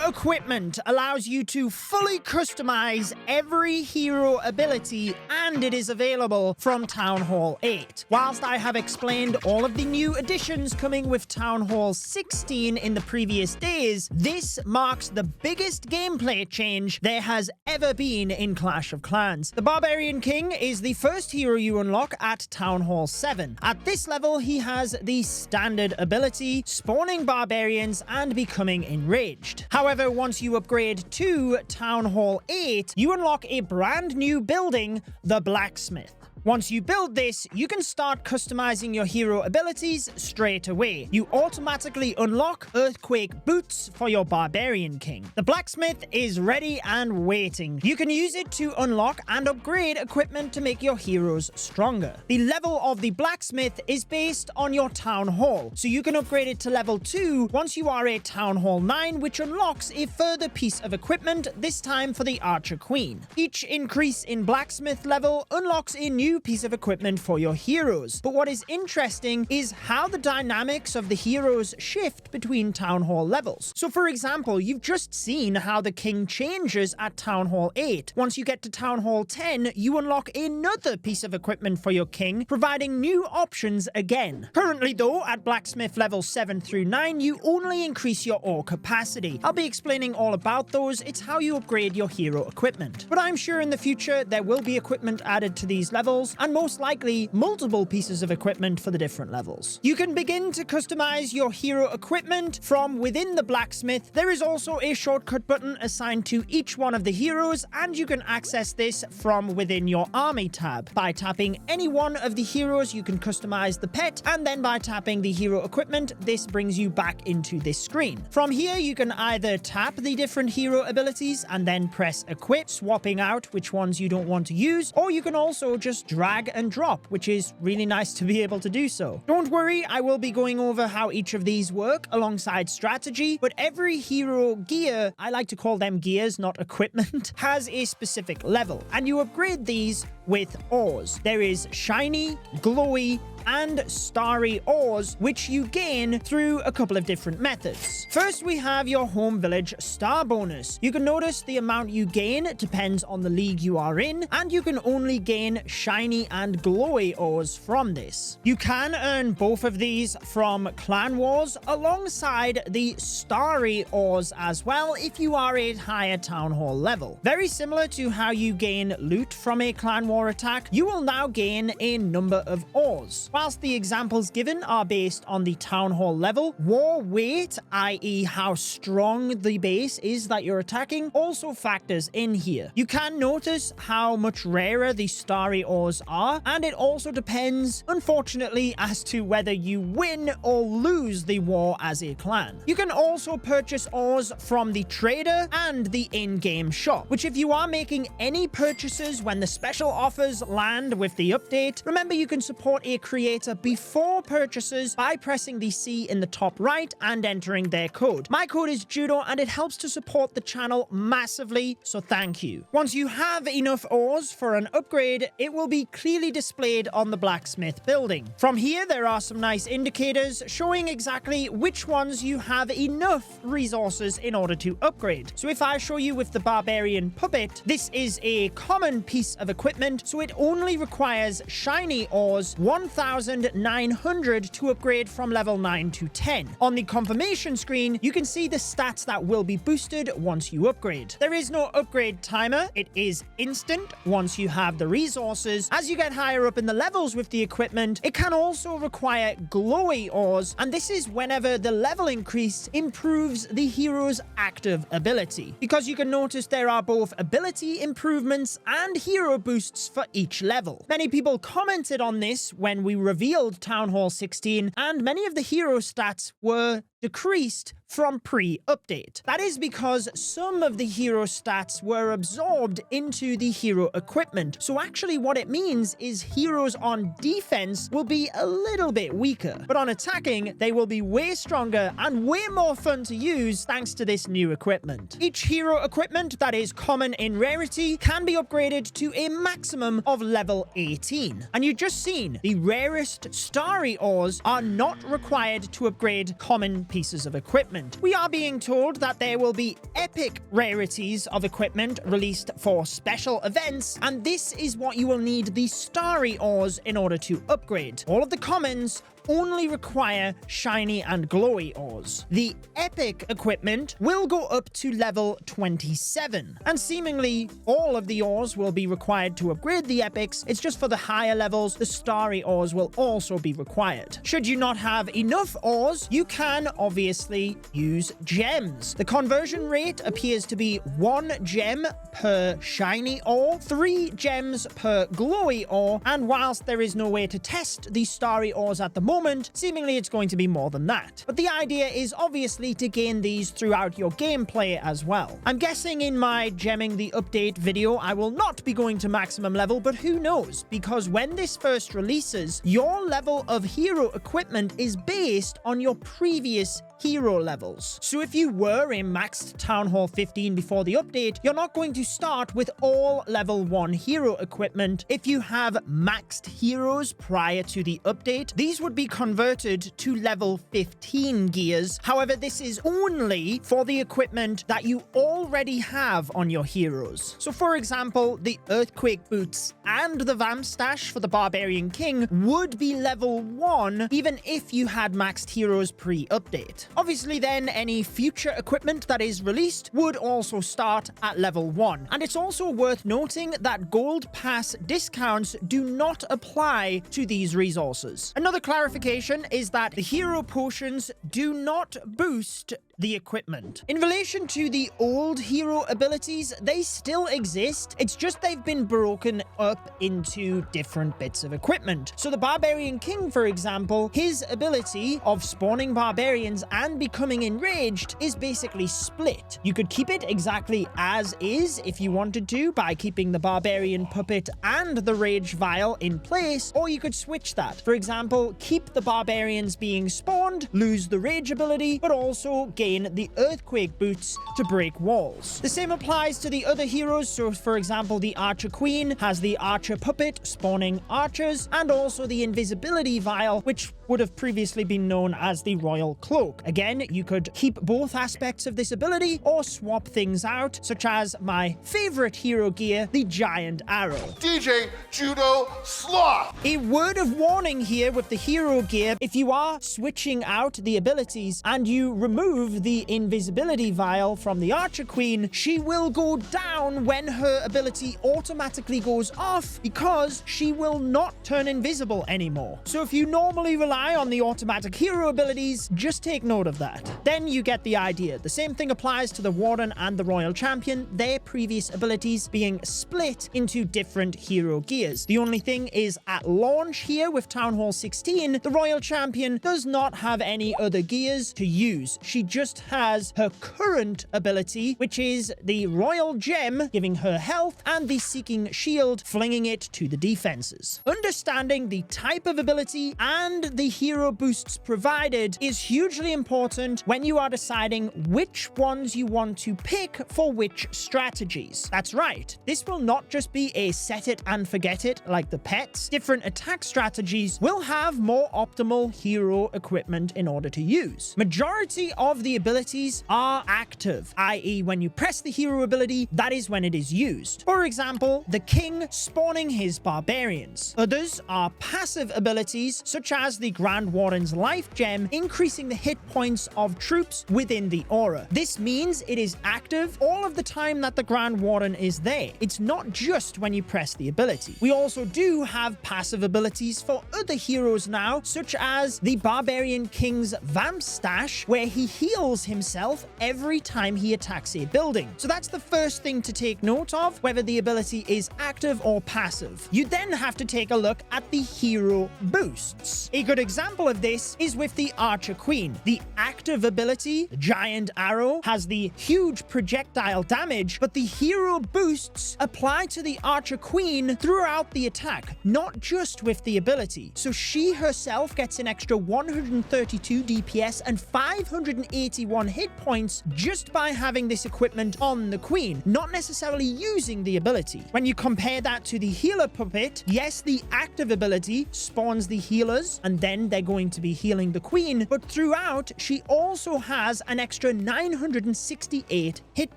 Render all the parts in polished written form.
equipment allows you to fully customize every hero ability, and it is available from Town Hall 8. Whilst I have explained all of the new additions coming with Town Hall 16 in the previous days, this marks the biggest gameplay change there has ever been in Clash of Clans. The Barbarian King is the first hero you unlock at Town Hall 7. At this level, he has the standard ability, spawning barbarians and becoming enraged. However, once you upgrade to Town Hall 8, you unlock a brand new building, the Blacksmith. Once you build this, you can start customizing your hero abilities straight away. You automatically unlock Earthquake Boots for your Barbarian King. The Blacksmith is ready and waiting. You can use it to unlock and upgrade equipment to make your heroes stronger. The level of the Blacksmith is based on your Town Hall, so you can upgrade it to level 2 once you are a Town Hall 9, which unlocks a further piece of equipment, this time for the Archer Queen. Each increase in Blacksmith level unlocks a new piece of equipment for your heroes. But what is interesting is how the dynamics of the heroes shift between Town Hall levels. So for example, you've just seen how the King changes at Town Hall 8. Once you get to Town Hall 10, you unlock another piece of equipment for your King, providing new options again. Currently though, at Blacksmith level 7 through 9, you only increase your ore capacity. I'll be explaining all about those. It's how you upgrade your hero equipment. But I'm sure in the future there will be equipment added to these levels, and most likely multiple pieces of equipment for the different levels. You can begin to customize your hero equipment from within the Blacksmith. There is also a shortcut button assigned to each one of the heroes, and you can access this from within your army tab. By tapping any one of the heroes, you can customize the pet, and then by tapping the hero equipment, this brings you back into this screen. From here, you can either tap the different hero abilities and then press equip, swapping out which ones you don't want to use, or you can also just drag and drop, which is really nice to be able to do so. Don't worry, I will be going over how each of these work alongside strategy, but every hero gear, I like to call them gears, not equipment, has a specific level, and you upgrade these with ores. There is shiny, glowy, and starry ores, which you gain through a couple of different methods. First, we have your home village star bonus. You can notice the amount you gain depends on the league you are in, and you can only gain shiny and glowy ores from this. You can earn both of these from Clan Wars alongside the starry ores as well if you are a higher Town Hall level. Very similar to how you gain loot from a Clan War attack, you will now gain a number of ores. Whilst the examples given are based on the Town Hall level, war weight, i.e. how strong the base is that you're attacking, also factors in here. You can notice how much rarer the starry ores are, and it also depends, unfortunately, as to whether you win or lose the war as a clan. You can also purchase ores from the trader and the in-game shop, which if you are making any purchases when the special offers land with the update, remember you can support a creator before purchases by pressing the C in the top right and entering their code. My code is Judo, and it helps to support the channel massively, so thank you. Once you have enough ores for an upgrade, it will be clearly displayed on the Blacksmith building. From here, there are some nice indicators showing exactly which ones you have enough resources in order to upgrade. So if I show you with the Barbarian Puppet, this is a common piece of equipment, so it only requires shiny ores 1,900 to upgrade from level 9 to 10. On the confirmation screen, you can see the stats that will be boosted once you upgrade. There is no upgrade timer. It is instant once you have the resources. As you get higher up in the levels with the equipment, it can also require glowy ores, and this is whenever the level increase improves the hero's active ability. Because you can notice there are both ability improvements and hero boosts for each level. Many people commented on this when we revealed Town Hall 16, and many of the hero stats were decreased from pre-update. That is because some of the hero stats were absorbed into the hero equipment. So actually what it means is heroes on defense will be a little bit weaker, but on attacking, they will be way stronger and way more fun to use thanks to this new equipment. Each hero equipment that is common in rarity can be upgraded to a maximum of level 18. And you've just seen the rarest starry ores are not required to upgrade common pieces of equipment. We are being told that there will be epic rarities of equipment released for special events, and this is what you will need the starry ores in order to upgrade. All of the commons only require shiny and glowy ores. The epic equipment will go up to level 27, and seemingly all of the ores will be required to upgrade the epics. It's just for the higher levels, the starry ores will also be required. Should you not have enough ores, you can obviously use gems. The conversion rate appears to be 1 gem per shiny ore, 3 gems per glowy ore, and whilst there is no way to test the starry ores at the moment, seemingly it's going to be more than that. But the idea is obviously to gain these throughout your gameplay as well. I'm guessing in my gemming the update video, I will not be going to maximum level, but who knows? Because when this first releases, your level of hero equipment is based on your previous hero levels. So if you were in maxed Town Hall 15 before the update, you're not going to start with all level 1 hero equipment. If you have maxed heroes prior to the update, these would be converted to level 15 gears. However, this is only for the equipment that you already have on your heroes. So for example, the Earthquake Boots and the Vamp Stash for the Barbarian King would be level 1 even if you had maxed heroes pre-update. Obviously then, any future equipment that is released would also start at level 1. And it's also worth noting that Gold Pass discounts do not apply to these resources. Another clarification is that the hero potions do not boost the equipment. In relation to the old hero abilities, they still exist. It's just they've been broken up into different bits of equipment. So the Barbarian King, for example, his ability of spawning barbarians and becoming enraged is basically split. You could keep it exactly as is if you wanted to by keeping the Barbarian Puppet and the Rage Vial in place, or you could switch that. For example, keep the barbarians being spawned, lose the Rage ability, but also gain the Earthquake Boots to break walls. The same applies to the other heroes. So for example, the Archer Queen has the Archer Puppet spawning archers, and also the Invisibility Vial, which would have previously been known as the Royal Cloak. Again, you could keep both aspects of this ability or swap things out, such as my favorite hero gear, the Giant Arrow. DJ Judo Sloth! A word of warning here with the hero gear: if you are switching out the abilities and you remove the Invisibility Vial from the Archer Queen, she will go down when her ability automatically goes off because she will not turn invisible anymore. So if you normally rely on the automatic hero abilities, just take note of that. Then you get the idea. The same thing applies to the Warden and the Royal Champion, their previous abilities being split into different hero gears. The only thing is, at launch here with Town Hall 16, the Royal Champion does not have any other gears to use. She just has her current ability, which is the Royal Gem, giving her health, and the Seeking Shield, flinging it to the defenses. Understanding the type of ability and the hero boosts provided is hugely important when you are deciding which ones you want to pick for which strategies. That's right, this will not just be a set it and forget it like the pets. Different attack strategies will have more optimal hero equipment in order to use. Majority of the abilities are active, i.e. when you press the hero ability, that is when it is used. For example, the King spawning his barbarians. Others are passive abilities, such as the Grand Warden's Life Gem, increasing the hit points of troops within the aura. This means it is active all of the time that the Grand Warden is there. It's not just when you press the ability. We also do have passive abilities for other heroes now, such as the Barbarian King's Vamp Stash, where he heals himself every time he attacks a building. So that's the first thing to take note of, whether the ability is active or passive. You then have to take a look at the hero boosts. A good example of this is with the Archer Queen. The active ability, the Giant Arrow, has the huge projectile damage, but the hero boosts apply to the Archer Queen throughout the attack, not just with the ability. So she herself gets an extra 132 DPS and 580 81 hit points just by having this equipment on the queen, not necessarily using the ability. When you compare that to the healer puppet, yes, the active ability spawns the healers, and then they're going to be healing the queen, but throughout, she also has an extra 968 hit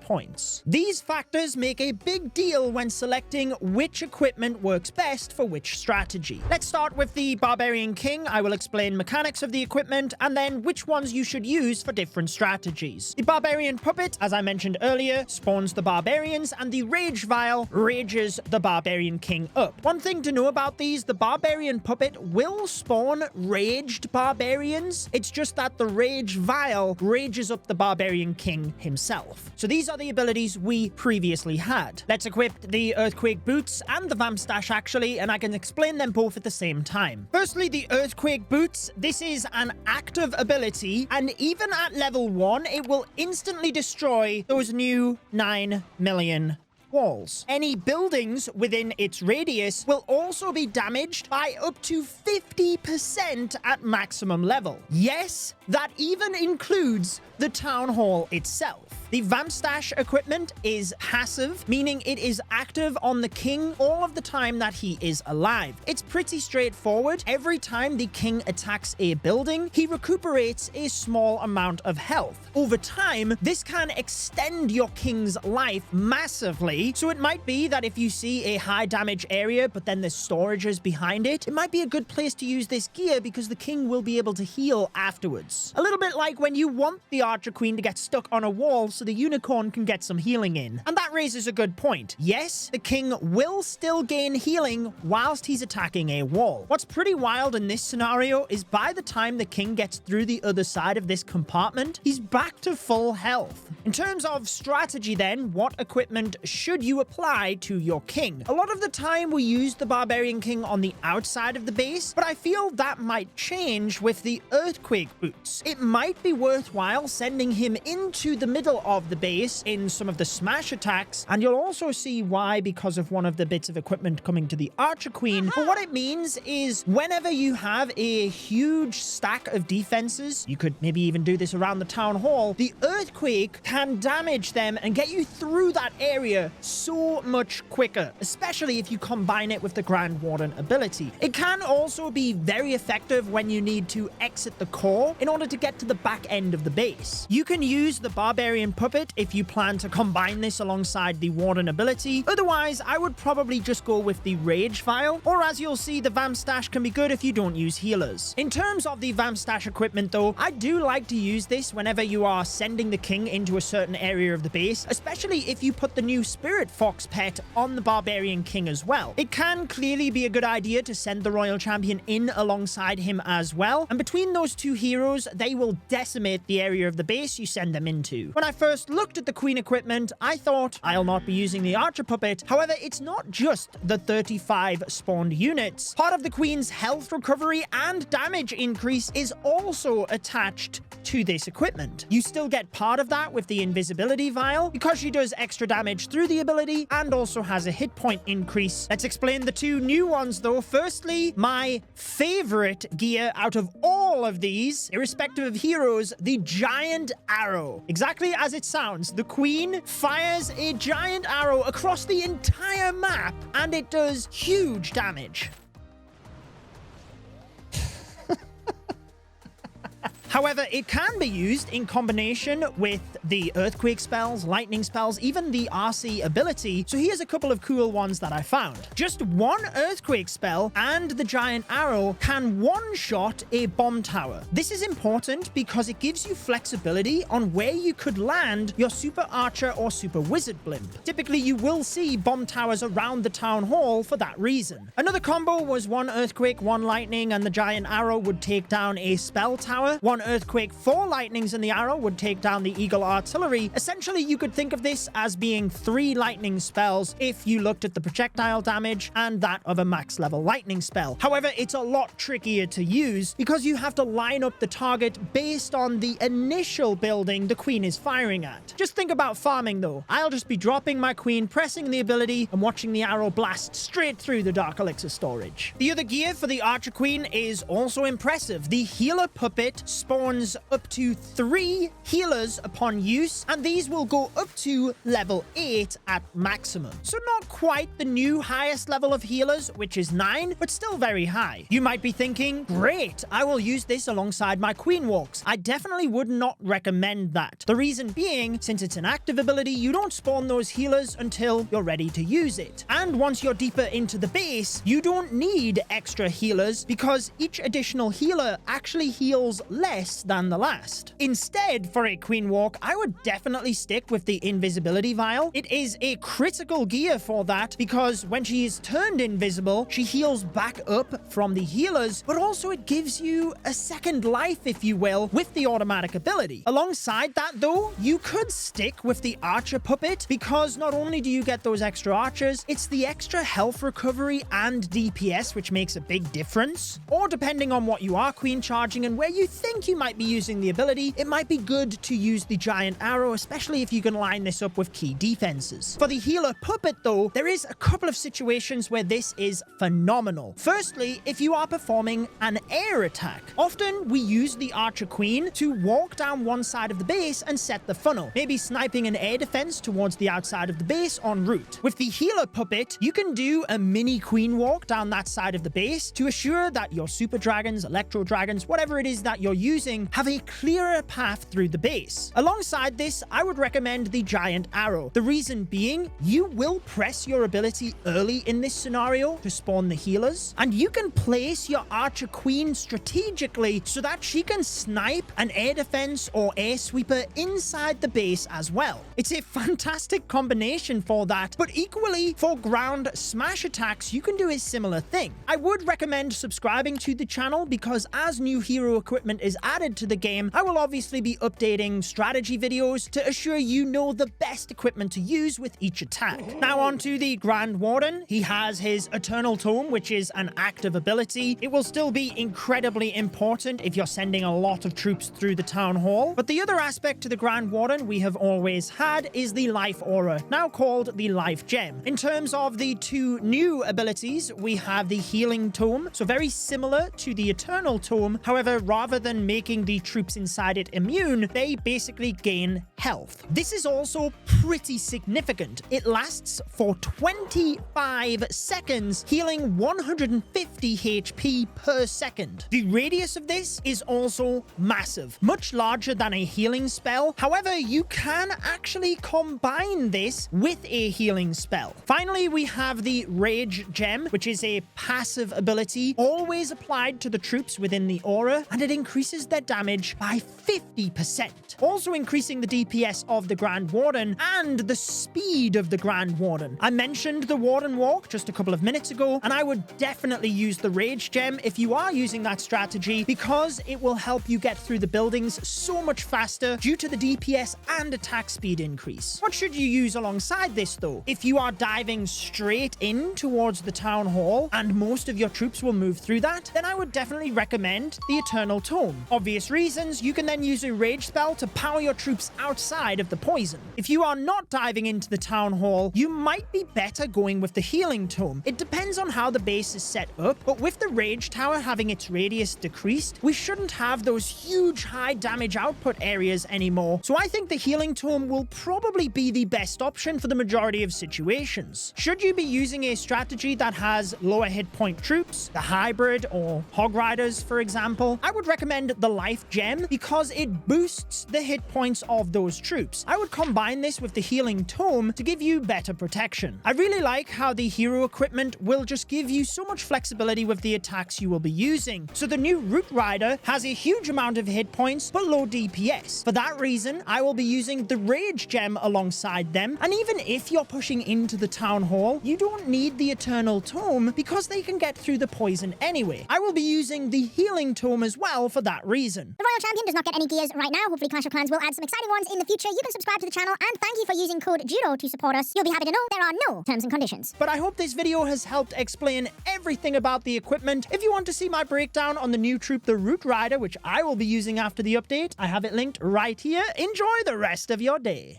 points. These factors make a big deal when selecting which equipment works best for which strategy. Let's start with the Barbarian King. I will explain mechanics of the equipment and then which ones you should use for different strategies. The Barbarian Puppet, as I mentioned earlier, spawns the Barbarians, and the Rage Vial rages the Barbarian King up. One thing to know about these, the Barbarian Puppet will spawn raged Barbarians. It's just that the Rage Vial rages up the Barbarian King himself. So these are the abilities we previously had. Let's equip the Earthquake Boots and the Vamp Stash actually, and I can explain them both at the same time. Firstly, the Earthquake Boots. This is an active ability, and even at level 1, it will instantly destroy those new 9 million walls. Any buildings within its radius will also be damaged by up to 50% at maximum level. Yes, that even includes the town hall itself. The Vamp Stash equipment is passive, meaning it is active on the king all of the time that he is alive. It's pretty straightforward. Every time the king attacks a building, he recuperates a small amount of health. Over time, this can extend your king's life massively, so it might be that if you see a high damage area, but then there's storages behind it, it might be a good place to use this gear because the king will be able to heal afterwards. A little bit like when you want the Archer Queen to get stuck on a wall so the unicorn can get some healing in. And that raises a good point. Yes, the king will still gain healing whilst he's attacking a wall. What's pretty wild in this scenario is by the time the king gets through the other side of this compartment, he's back to full health. In terms of strategy then, what equipment should you apply to your king? A lot of the time we use the Barbarian King on the outside of the base, but I feel that might change with the Earthquake Boots. It might be worthwhile sending him into the middle of the base in some of the smash attacks, and you'll also see why because of one of the bits of equipment coming to the Archer Queen. But what it means is whenever you have a huge stack of defenses, you could maybe even do this around the town hall, the Earthquake can damage them and get you through that area so much quicker, especially if you combine it with the Grand Warden ability. It can also be very effective when you need to exit the core in order to get to the back end of the base. You can use the Barbarian Puppet if you plan to combine this alongside the Warden ability. Otherwise, I would probably just go with the Rage Vial, or as you'll see, the Vamp Stash can be good if you don't use healers. In terms of the Vamp Stash equipment though, I do like to use this whenever you are sending the king into a certain area of the base, especially if you put the new Spirit Fox pet on the Barbarian King as well. It can clearly be a good idea to send the Royal Champion in alongside him as well, and between those two heroes, they will decimate the area of the base you send them into. When I first looked at the Queen equipment, I thought I'll not be using the Archer Puppet. However, it's not just the 35 spawned units. Part of the Queen's health recovery and damage increase is also attached to this equipment. You still get part of that with the Invisibility Vial because she does extra damage through the ability and also has a hit point increase. Let's explain the two new ones though. Firstly, my favorite gear out of all of these, irrespective of heroes, the Giant Arrow. Exactly as it sounds, the Queen fires a giant arrow across the entire map and it does huge damage. However, it can be used in combination with the Earthquake spells, Lightning spells, even the RC ability. So here's a couple of cool ones that I found. Just one Earthquake spell and the Giant Arrow can one-shot a bomb tower. This is important because it gives you flexibility on where you could land your Super Archer or Super Wizard Blimp. Typically, you will see bomb towers around the town hall for that reason. Another combo was one Earthquake, one Lightning, and the Giant Arrow would take down a spell tower. One Earthquake, 4 Lightnings, and the Arrow would take down the Eagle Artillery. Essentially, you could think of this as being 3 lightning spells if you looked at the projectile damage and that of a max level lightning spell. However, it's a lot trickier to use because you have to line up the target based on the initial building the Queen is firing at. Just think about farming though. I'll just be dropping my Queen, pressing the ability, and watching the arrow blast straight through the Dark Elixir storage. The other gear for the Archer Queen is also impressive. The Healer Puppet spawns up to 3 healers upon use, and these will go up to level 8 at maximum. So not quite the new highest level of healers, which is 9, but still very high. You might be thinking, great, I will use this alongside my queen walks. I definitely would not recommend that. The reason being, since it's an active ability, you don't spawn those healers until you're ready to use it. And once you're deeper into the base, you don't need extra healers because each additional healer actually heals less than the last. Instead, for a queen walk, I would definitely stick with the invisibility vial. It is a critical gear for that because when she is turned invisible, she heals back up from the healers, but also it gives you a second life, if you will, with the automatic ability. Alongside that though, you could stick with the archer puppet because not only do you get those extra archers, it's the extra health recovery and DPS, which makes a big difference. Or depending on what you are queen charging and where you think you might be using the ability, it might be good to use the giant arrow, especially if you can line this up with key defenses. For the healer puppet though, there is a couple of situations where this is phenomenal. Firstly, if you are performing an air attack, often we use the archer queen to walk down one side of the base and set the funnel, maybe sniping an air defense towards the outside of the base en route. With the healer puppet, you can do a mini queen walk down that side of the base to assure that your super dragons, electro dragons, whatever it is that you're using, have a clearer path through the base. Alongside this, I would recommend the giant arrow. The reason being, you will press your ability early in this scenario to spawn the healers, and you can place your archer queen strategically so that she can snipe an air defense or air sweeper inside the base as well. It's a fantastic combination for that, but equally for ground smash attacks, you can do a similar thing. I would recommend subscribing to the channel because as new hero equipment is added to the game, I will obviously be updating strategy videos to assure you know the best equipment to use with each attack. Now on to the Grand Warden. He has his Eternal Tome, which is an active ability. It will still be incredibly important if you're sending a lot of troops through the town hall. But the other aspect to the Grand Warden we have always had is the Life Aura, now called the Life Gem. In terms of the two new abilities, we have the Healing Tome, so very similar to the Eternal Tome. However, rather than making the troops inside it immune, they basically gain health. This is also pretty significant. It lasts for 25 seconds, healing 150 HP per second. The radius of this is also massive, much larger than a healing spell. However, you can actually combine this with a healing spell. Finally, we have the Rage Gem, which is a passive ability always applied to the troops within the aura, and it increases their damage by 50%, also increasing the DPS of the Grand Warden and the speed of the Grand Warden. I mentioned the Warden Walk just a couple of minutes ago, and I would definitely use the Rage Gem if you are using that strategy because it will help you get through the buildings so much faster due to the DPS and attack speed increase. What should you use alongside this though? If you are diving straight in towards the town hall and most of your troops will move through that, then I would definitely recommend the Eternal Tome. Obvious reasons, you can then use a rage spell to power your troops outside of the poison. If you are not diving into the town hall, you might be better going with the Healing Tome. It depends on how the base is set up, but with the Rage Tower having its radius decreased, we shouldn't have those huge high damage output areas anymore. So I think the Healing Tome will probably be the best option for the majority of situations. Should you be using a strategy that has lower hit point troops, the Hybrid or Hog Riders for example, I would recommend the Life Gem because it boosts the hit points of those troops. I would combine this with the Healing Tome to give you better protection. I really like how the hero equipment will just give you so much flexibility with the attacks you will be using. So the new Root Rider has a huge amount of hit points but low DPS. For that reason, I will be using the Rage Gem alongside them, and even if you're pushing into the town hall, you don't need the Eternal Tome because they can get through the poison anyway. I will be using the Healing Tome as well for that reason. The Royal Champion does not get any gears right now. Hopefully Clash of Clans will add some exciting ones in the future. You can subscribe to the channel, and thank you for using code Judo to support us. You'll be happy to know there are no terms and conditions. But I hope this video has helped explain everything about the equipment. If you want to see my breakdown on the new troop, the Root Rider, which I will be using after the update, I have it linked right here. Enjoy the rest of your day.